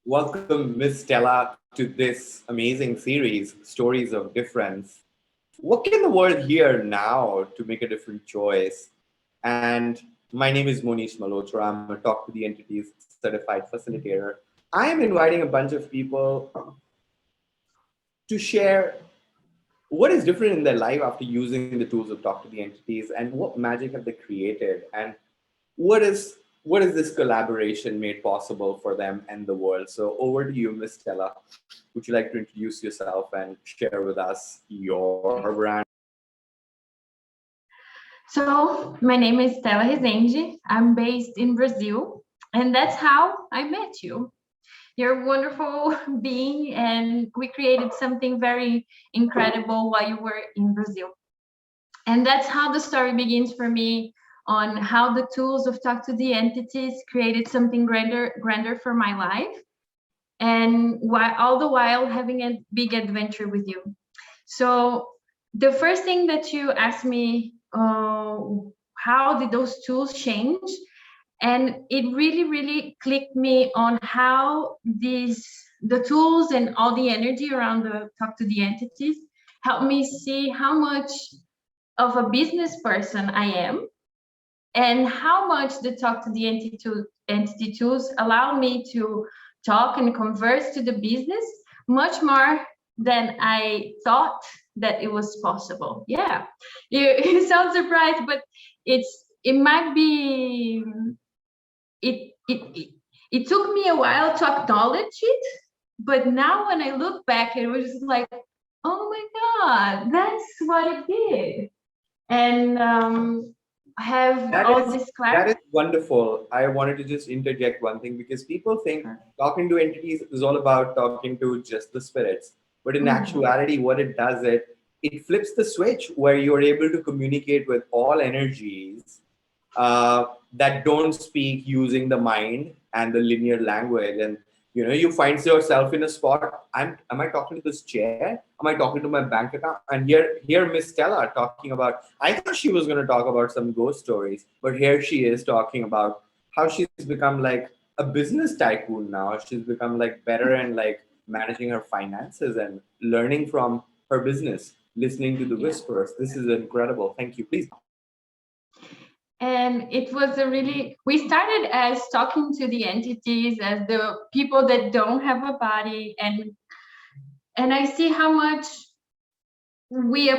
Welcome, Miss Stella, to this amazing series, Stories of Difference. What can the world hear now to make a different choice? And my name is Monish Malhotra. I'm a Talk to the Entities certified facilitator. I am inviting a bunch of people to share what is different in their life after using the tools of Talk to the Entities and what magic have they created and what is what is this collaboration made possible for them and the world. So over to you, Miss Stella. Would you like to introduce yourself and share with us your brand? So, my name is Stela Resende. I'm based in Brazil, and that's how I met you. You're a wonderful being, and we created something very incredible while you were in Brazil. And that's how the story begins for me on how the tools of Talk to the Entities created something grander for my life, and all the while having a big adventure with you. So, the first thing that you asked me, how did those tools change? And it really clicked me on how the tools and all the energy around the Talk to the Entities helped me see how much of a business person I am, and how much the Talk to the entity tools allow me to talk and converse to the business much more than I thought that it was possible. Yeah, you sound surprised, but it might be it it it, it took me a while to acknowledge it, but now when I look back, it was just like, oh my God, that's what it did. And have That all is this that clarity. is wonderful. I wanted to just interject one thing because people think talking to entities is all about talking to just the spirits. But in Mhm. actuality, what it does it flips the switch where you're able to communicate with all energies that don't speak using the mind and the linear language. And you find yourself in a spot. Am I talking to this chair? Am I talking to my bank account? And here Miss Stella talking about. I thought she was going to talk about some ghost stories, but here she is talking about how she's become like a business tycoon now. She's become like better and like managing her finances and learning from her business, listening to the Yeah. whispers. This is incredible. Thank you. Please. And it was we started as talking to the entities, as the people that don't have a body, and I see how much we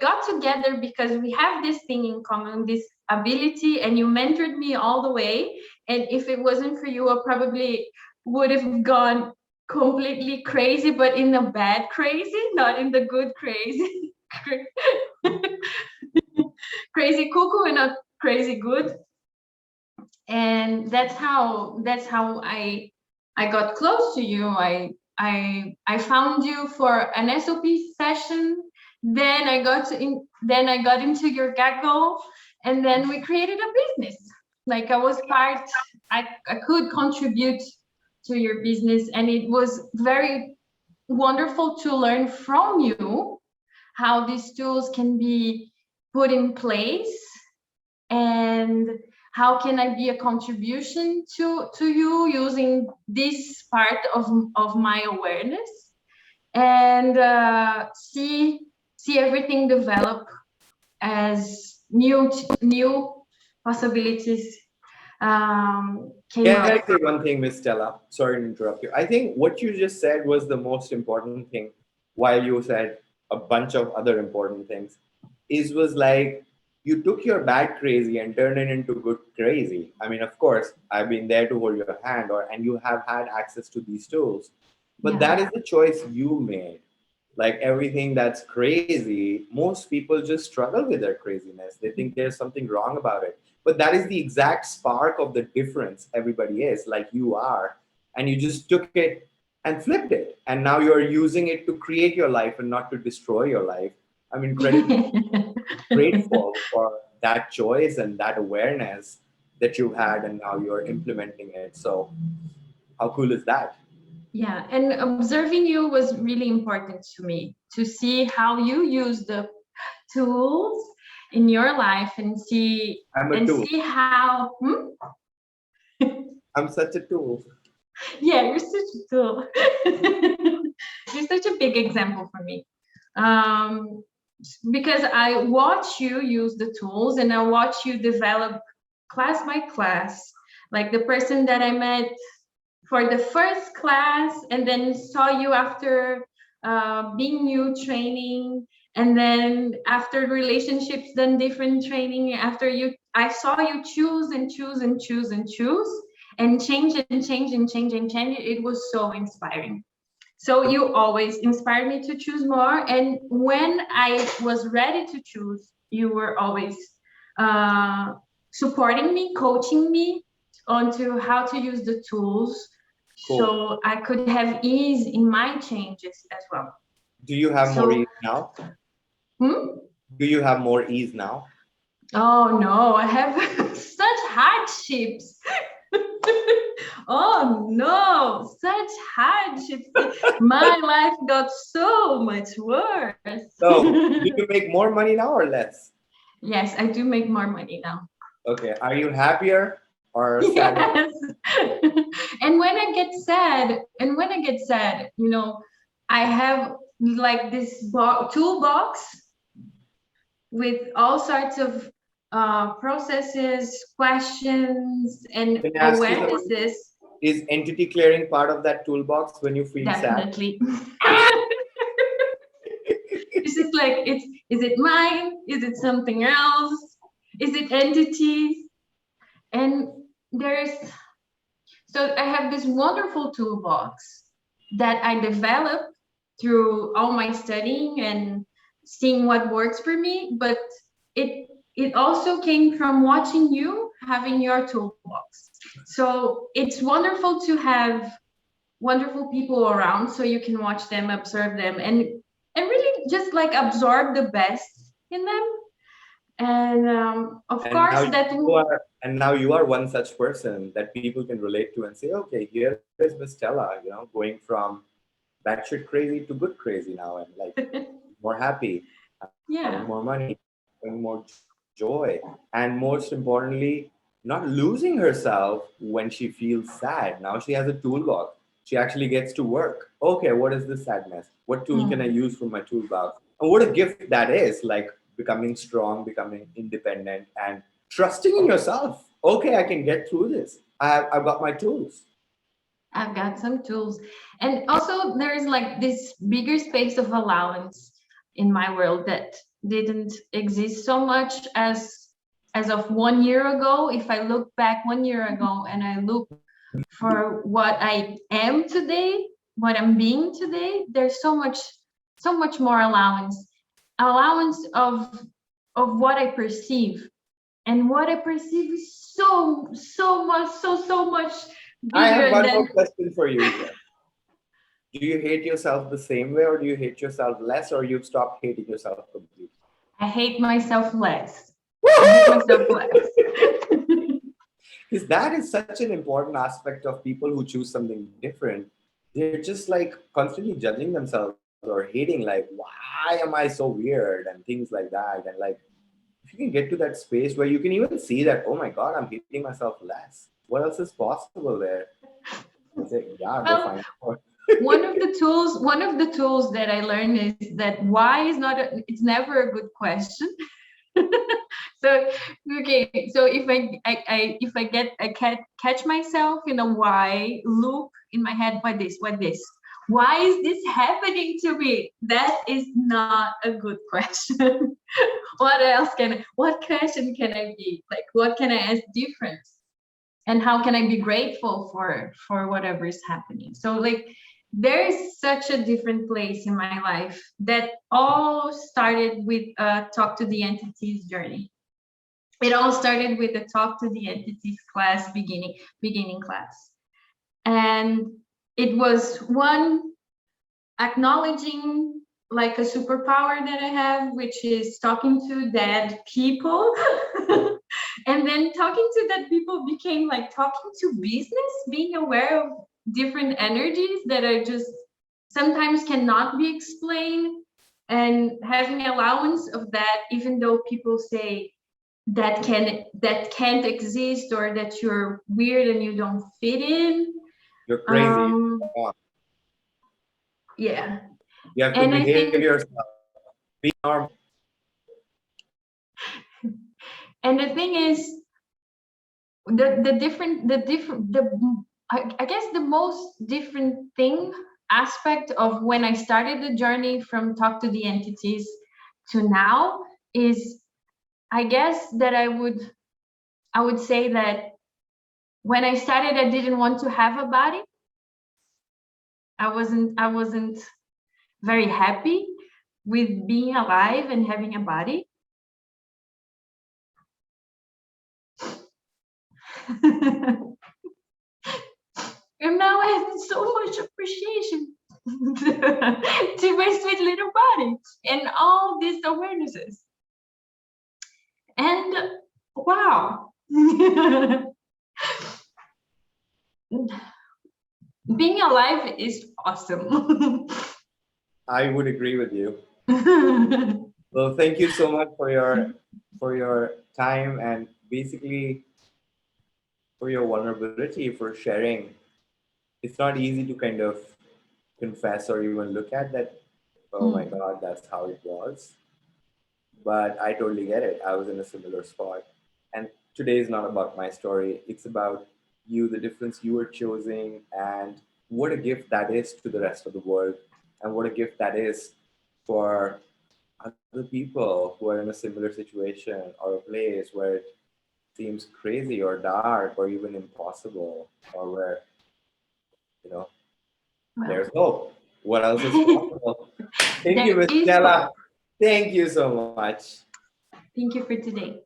got together because we have this thing in common, this ability, and you mentored me all the way. And if it wasn't for you, I probably would have gone completely crazy, but in a bad crazy, not in the good crazy. Crazy cuckoo and not crazy good. And that's how I got close to you. I found you for an SOP session. Then I got into your gaggle, and then we created a business. Like, I was part. I could contribute to your business, and it was very wonderful to learn from you how these tools can be put in place, and how can I be a contribution to you using this part of my awareness, and see everything develop as new possibilities came Can up. I say one thing, Miss Stella? Sorry to interrupt you. I think what you just said was the most important thing, while you said a bunch of other important things. Is was like you took your bad crazy and turned it into good crazy. I mean, of course, I've been there to hold your hand, and you have had access to these tools, but Yeah. that is the choice you made. Like everything that's crazy, most people just struggle with their craziness. They think there's something wrong about it, but that is the exact spark of the difference. Everybody is like you are, and you just took it and flipped it, and now you're using it to create your life and not to destroy your life. I'm incredibly grateful for that choice and that awareness that you had, and now you're implementing it. So how cool is that? Yeah, and observing you was really important to me, to see how you use the tools in your life, and see I'm a tool. how I'm such a tool. Yeah, you're such a tool. You're such a big example for me. Um, because I watch you use the tools and I watch you develop class by class. Like the person that I met for the first class and then saw you after being new training, and then after relationships then different training, after you I saw you choose and choose and choose and choose and change and change and change and change. It was so inspiring. So you always inspired me to choose more, and when I was ready to choose, you were always uh, supporting me, coaching me onto how to use the tools Cool. so I could have ease in my changes as well. Do you have more So, ease now? hmm? Do you have more ease now? Oh no, I have such hardships. Oh no, such hardships. My life got so much worse. So, do you make more money now or less? Yes, I do make more money now. Okay. Are you happier or sadder? Yes. And when I get sad, I have like this toolbox with all sorts of processes, questions, and Can I ask you something? awarenesses. Is entity clearing part of that toolbox when you feel sad? Definitely. It's just like is it mine? Is it something else? Is it entities? And there's so I have this wonderful toolbox that I developed through all my studying and seeing what works for me, but it also came from watching you having your toolbox. So it's wonderful to have wonderful people around so you can watch them, observe them, and really just like absorb the best in them. And of And course now that you are, and now you are one such person that people can relate to and say, okay, here is Miss Stella, going from batshit crazy to good crazy now, and like more happy, having yeah. more money, having more joy, and most importantly, not losing herself when she feels sad. Now she has a toolbox. She actually gets to work. Okay, what is this sadness? What tool can I Mm. use from my toolbox? And what a gift that is, like becoming strong, becoming independent, and trusting in yourself. Okay, I can get through this. I've got my tools. I've got some tools. And also there's like this bigger space of allowance in my world that didn't exist so much as of 1 year ago. If I look back 1 year ago and I look for what I am today, what I'm being today, there's so much more allowance of what I perceive. And what I perceive is so much I have bigger one more than question for you here. Do you hate yourself the same way, or do you hate yourself less, or you've stopped hating yourself completely? I hate myself less. I hate myself less. Because that is such an important aspect of people who choose something different. They're just like constantly judging themselves or hating, like, why am I so weird and things like that. And like, if you can get to that space where you can even see that, oh my God, I'm hating myself less. What else is possible there? I say, yeah, go find Well, out. one of the tools that I learned is that why is not it's never a good question. So okay, so if I get I catch myself in a why loop in my head, why is this happening to me? That is not a good question. What question can I be like, what can I ask different, and how can I be grateful for whatever is happening? So like there is such a different place in my life that all started with a talk to the entities journey. It all started with the talk to the entities class, beginning class. And it was one acknowledging like a superpower that I have, which is talking to dead people. And then talking to dead people became like talking to business, being aware of different energies that are just sometimes cannot be explained, and having allowance of that, even though people say that can't exist, or that you're weird and you don't fit in. You're crazy. Um, Come on. yeah. You have to And I behave think, yourself. Be normal. and the thing is, I guess the most different thing aspect of when I started the journey from talk to the entities to now is, I guess that I would say that when I started, I didn't want to have a body. I wasn't very happy with being alive and having a body. And now I have so much appreciation to my sweet little body and all these awarenesses. And wow, being alive is awesome. I would agree with you. Well, thank you so much for your time and basically for your vulnerability, for sharing. It's not easy to kind of confess or even look at that. Oh my Mm, God, that's how it was. But I totally get it. I was in a similar spot. And today is not about my story. It's about you, the difference you are choosing, and what a gift that is to the rest of the world, and what a gift that is for other people who are in a similar situation or a place where it seems crazy or dark or even impossible, or where, you know, well, there's hope. What else is possible? Thank you, there Miss is Stella. hope. Thank you so much. Thank you for today.